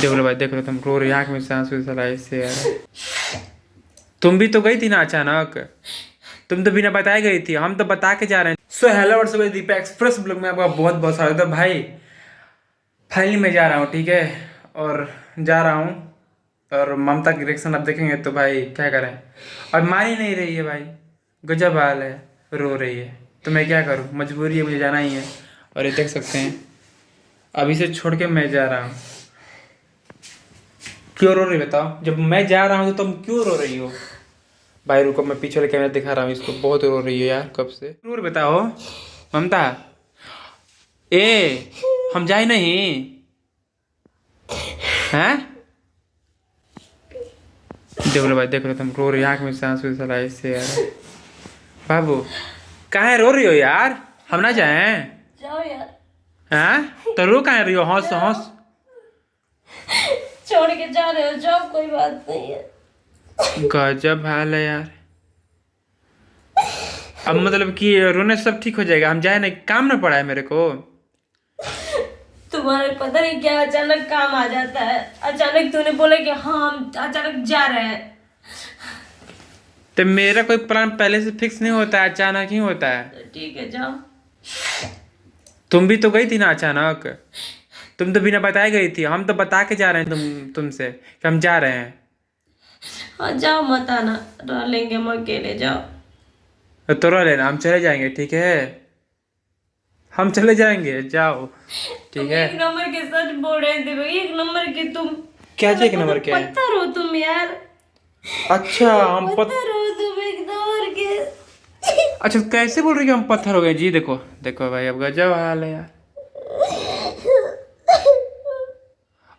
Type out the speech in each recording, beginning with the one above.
देख लो भाई, देख लो, तुम रो रही, आँख में से आंसू चला इससे यार। तुम भी तो गई थी ना अचानक, तुम तो बिना बताए गई थी, हम तो बता के जा रहे हैं। So hello what's up, Deepa express blog में आपका बहुत बहुत स्वागत है भाई। फाइनली मैं जा रहा हूँ, ठीक है, और जा रहा हूँ और ममता की रिएक्शन आप देखेंगे तो भाई क्या करें। और मान ही नहीं रही है भाई, गजब हाल है, रो रही है, तो मैं क्या करूँ, मजबूरी है, मुझे जाना ही है। और ये देख सकते हैं, अभी से छोड़ के मैं जा रहा हूँ। क्यों रो रही बताओ, जब मैं जा रहा हूँ तो तुम क्यों रो रही हो? भाई रुको, मैं पीछे वाले कैमरा दिखा रहा हूँ इसको, बहुत रो रही है यार कब से। जरूर बताओ ममता, ए हम जाए नहीं हैं? देख लो भाई, देख लो, तुम रो रही, आँख में से आंसू चला इससे यार। बाबू काहे रो रही हो यार, हम ना जाएं? जाओ यार। हैं तो रो काहे रही हो, हंस हंस। छोड़ के जा रहे हो, जाओ, कोई बात नहीं है। गजब हाल है यार। अब मतलब कि रोने से सब ठीक हो जाएगा, हम जाए नहीं, काम ना पड़ा है मेरे को। तुम्हारे पता नहीं क्या अचानक काम आ जाता है, अचानक तूने बोला कि हाँ हम अचानक जा रहे हैं। तो मेरा कोई प्लान पहले से फिक्स नहीं होता है, अचानक ही होता है। ठीक है, जाओ। तुम भी तो गई थी ना अचानक, तुम तो बिना बताए गई थी, हम तो बता के जा रहे हैं तुमसे कि हम जा रहे हैं। हाँ जाओ, मत आना, रह लेंगे हम अकेले, जाओ। तो रो लेना, हम चले जाएंगे, ठीक है, हम चले जाएंगे, जाओ ठीक है। एक नंबर के सच बोल रहे थे, एक नंबर के तुम। क्या चाहिए, एक नंबर क्या है? पत्थर हो तुम यार। अच्छा हम पत्थर हो तुम, एक नंबर के। अच्छा कैसे बोल रही है हम पत्थर हो गए जी? देखो देखो भाई, अब गजब हाल है यार,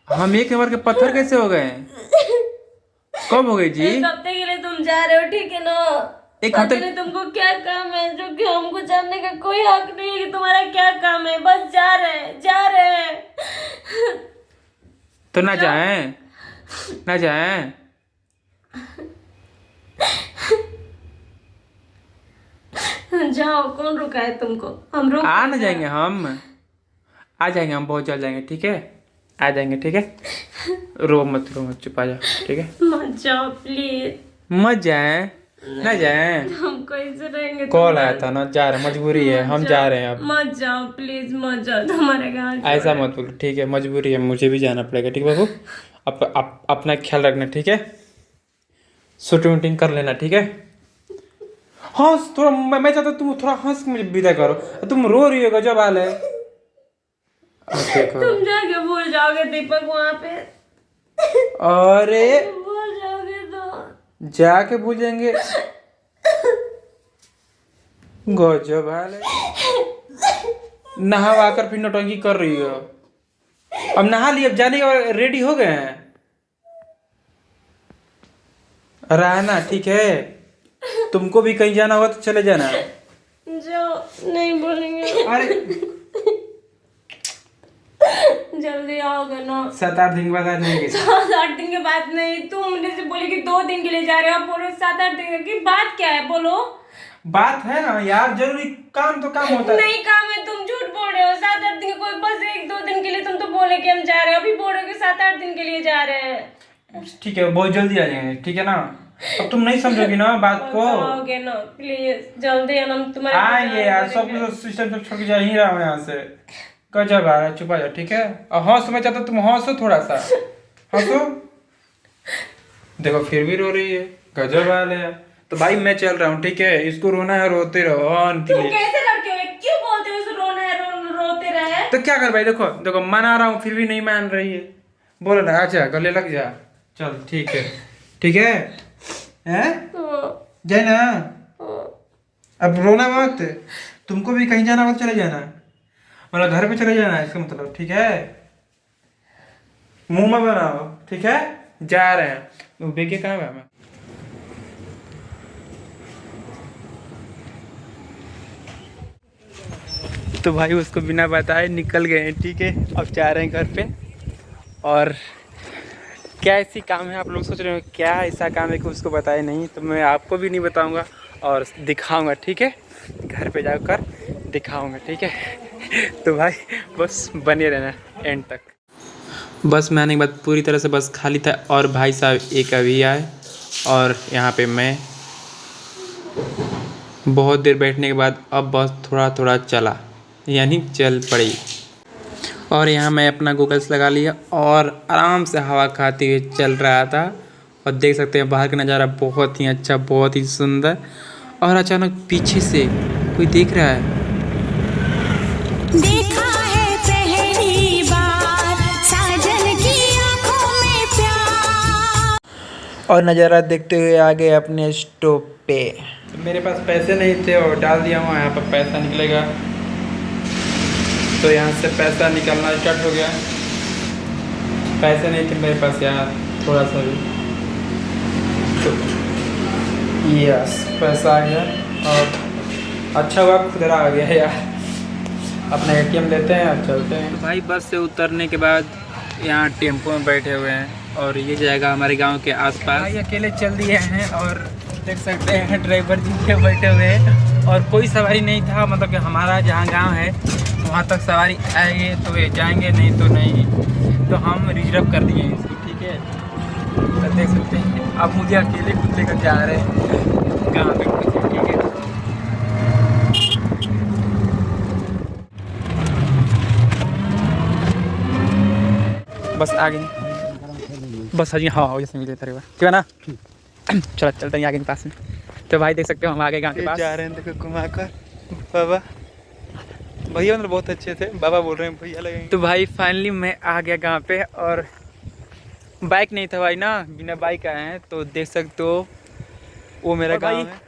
हम एक नंबर के पत्थर कैसे हो गए? कब हो गए जी? एक हफ्ते के लिए तुम जा रहे हो, ठीक है ना? एक हफ्ते? पता नहीं तुमको क्या काम है जो कि हमको जानने का कोई हक नहीं है कि तुम्हारा क्या काम है, बस जा रहे हैं, जा रहे हैं। तो ना जाएं, ना जाएं? जाओ, कौन रुका है तुमको? हम रुक आ ना जाएंगे, हम आ जाएंगे, हम बहुत जल्द जाएंगे, ठीक है, आ जाएंगे, ठीक है। रो मत, रो मत, चुप आ जाओ, ठीक है। मत जाओ प्लीज। मत जाएं, ना जाएं। हम कैसे रहेंगे? कॉल आया था ना, जा रहे, मजबूरी है, हम जा रहे हैं अब। मत जाओ प्लीज, मत जाओ, तुम्हारे घर ऐसा मत बोलो, ठीक है, मजबूरी है, मुझे भी जाना पड़ेगा, ठीक है बाबू। अपना ख्याल रखना, ठीक है, शूटिंग वूटिंग कर लेना, ठीक है। हंस थोड़ा, मैं चाहता तुम थोड़ा हंस के मुझे विदा करो, तुम रो रही हो, गजब हाल है। देखो तुम जाके भूल जाओगे दीपक वहाँ पे, अरे भूल जाओगे तो। जाके भूल जाएंगे, गजब हाल है। नहा कर फिर नौटंकी कर रही हो। अब नहा लिए, अब जाने का रेडी हो गए हैं, रहना, ठीक है। तुमको भी कहीं जाना होगा तो चले जाना। जाओ, नहीं बोलेंगे। अरे जल्दी आओगे ना? 7-8 दिन के बाद आ जाएंगे। 7-8 दिन के बाद नहीं, तुम मुझे से बोले कि 2 दिन के लिए जा रहे हो, बोलो 7-8 दिन की बात क्या है, बोलो। बात है ना यार, जरूरी काम तो काम होता है। नहीं काम है, तुम झूठ बोल रहे हो। 7-8 दिन कोई, बस 1-2 दिन के लिए तुम तो बोले कि हम जा रहे हैं, अभी बोल रहे हो कि 7-8 दिन के लिए जा रहे हैं। ठीक है, बहुत जल्दी आ जाएंगे, ठीक है ना। अब तुम नहीं समझोगी ना बात को। आओगे ना प्लीज, जल्दी आना, तुम्हारे आएंगे यार, सब कुछ सिस्टम सब छोड़ के जा ही रहा हूँ यहाँ से। गजब आ रहा है, चुप आ जाओ, ठीक है। और हंस, मैं चाहता तुम हंसो, थोड़ा सा हंसो। देखो फिर भी रो रही है, गजब हाल है। तो भाई मैं चल रहा हूँ, ठीक है, इसको रोना है रोते रहो। तुम कैसे लड़के हो, क्यों बोलते हो उसे रोना है, रोते रहे? तो क्या कर भाई, देखो देखो मना रहा हूँ फिर भी नहीं मान रही है, बोलो ना, अच्छा गले लग जा, चल ठीक है, ठीक है, हैं जाए ना। अब रोना मत, तुमको भी कहीं जाना हो तो चले जाना, मतलब घर पे चले जाना है इसका मतलब, ठीक है। मुंह में बनाओ, ठीक है, जा रहे हैं। बेगे कहाँ है? मैं तो भाई उसको बिना बताए निकल गए हैं, ठीक है, अब जा रहे हैं घर पे। और क्या ऐसी काम है, आप लोग सोच रहे हो क्या ऐसा काम है कि उसको बताए नहीं, तो मैं आपको भी नहीं बताऊंगा और दिखाऊंगा, ठीक है, घर पे जाकर दिखाऊंगा, ठीक है। तो भाई बस बने रहना एंड तक। बस में आने के बाद पूरी तरह से बस खाली था और भाई साहब एक अभी आए और यहाँ पे मैं बहुत देर बैठने के बाद अब बस थोड़ा थोड़ा चला यानी चल पड़ी। और यहाँ मैं अपना गूगल्स लगा लिया और आराम से हवा खाते हुए चल रहा था। और देख सकते हैं बाहर का नज़ारा बहुत ही अच्छा, बहुत ही सुंदर। और अचानक पीछे से कोई देख रहा है। देखा है पहली बार साजन की आंखों में प्यार। और नज़ारा देखते हुए आ गए अपने स्टॉप पे। मेरे पास पैसे नहीं थे और डाल दिया हूँ, यहाँ पर पैसा निकलेगा। तो यहाँ से पैसा निकलना स्टार्ट हो गया। पैसे नहीं थे मेरे पास यार, थोड़ा सा भी। तो यस, पैसा आ गया और अच्छा हुआ खुदरा आ गया यार। अपना ATM लेते हैं और चलते हैं। तो भाई बस से उतरने के बाद यहाँ टेम्पो में बैठे हुए हैं और ये जाएगा हमारे गांव के आसपास। भाई अकेले चल दिए हैं और देख सकते हैं ड्राइवर जी के बैठे हुए हैं और कोई सवारी नहीं था। मतलब कि हमारा जहाँ गांव है वहाँ तक सवारी आएंगे तो ये जाएंगे, नहीं तो नहीं। तो हम रिजर्व कर दिए इसको, ठीक है। तो देख सकते हैं अब मुझे अकेले खुद लेकर जा रहे हैं गाँव पे, ठीक है। बस आ गई, बस हजी हाँ जैसे मिले तेरे क्यों ना। चलो चलते हैं आगे के पास में। तो भाई देख सकते हो हम आगे गाँव के पास जा रहे हैं। देखो घुमा कर बाबा, भैया मतलब बहुत अच्छे थे, बाबा बोल रहे हैं भैया लगेंगे। तो भाई फाइनली मैं आ गया गाँव पे और बाइक नहीं था भाई ना, बिना बाइक आए हैं। तो देख सकते हो वो मेरा गाँव है।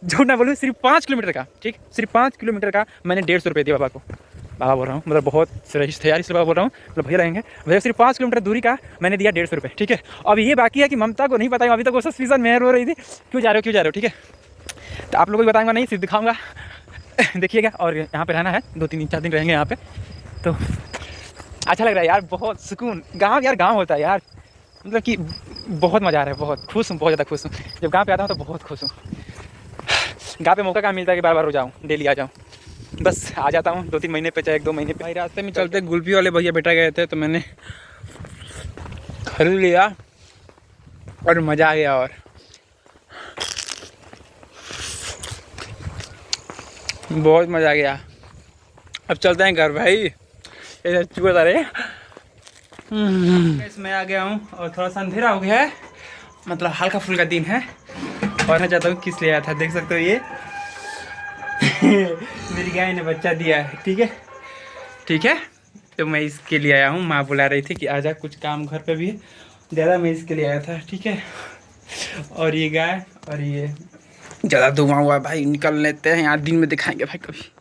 झूठ ना बोलूँ, सिर्फ 5 किलोमीटर का, ठीक, सिर्फ 5 किलोमीटर का मैंने 150 रुपये दिया बाबा को। बाबा बोल रहा हूँ, मतलब बहुत श्रेष्ठ तैयारी से बाबा बोल रहा हूँ, मतलब भैया रहेंगे। भैया सिर्फ 5 किलोमीटर दूरी का मैंने दिया 150 रुपये, ठीक है। अब ये बाकी है कि ममता को नहीं बताया, अभी तक वो सस्पिशन मेहर हो रही थी, क्यों जा रहे हो, ठीक है। तो आप लोगों को बताऊँगा नहीं, सिर्फ दिखाऊँगा देखिएगा। और यहाँ पे रहना है 2-3-4 दिन रहेंगे यहाँ पे। तो अच्छा लग रहा है यार, बहुत सुकून। गाँव यार गाँव होता है यार, मतलब कि बहुत मज़ा आ रहा है, बहुत खुश हूँ, बहुत ज़्यादा खुश हूँ। जब गाँव पे आता हूँ तो बहुत खुश हूँ। गाँव पे मौका कहाँ मिलता है कि बार बार हो जाऊँ, डेली आ जाऊँ। बस आ जाता हूँ 2-3 महीने पे, चाहे 1-2 महीने पे। भाई रास्ते में चलते गुल्फी वाले भैया बेटा गए थे तो मैंने खरीद लिया और मज़ा आ गया। और बहुत मज़ा आ गया। अब चलते हैं घर भाई, इधर चूहा रहे। इसमें आ गया हूँ और थोड़ा सा अंधेरा हो गया है, मतलब हल्का फुल्का दिन है। और मैं चाहता हूँ किस ले आया था, देख सकते हो ये मेरी गाय ने बच्चा दिया है, ठीक है, ठीक है। तो मैं इसके लिए आया हूँ, माँ बुला रही थी कि आजा कुछ काम घर पे भी है ज़्यादा, मैं इसके लिए आया था, ठीक है। और ये गाय और ये ज़्यादा धुआं हुआ भाई, निकल लेते हैं यहाँ, दिन में दिखाएंगे भाई कभी।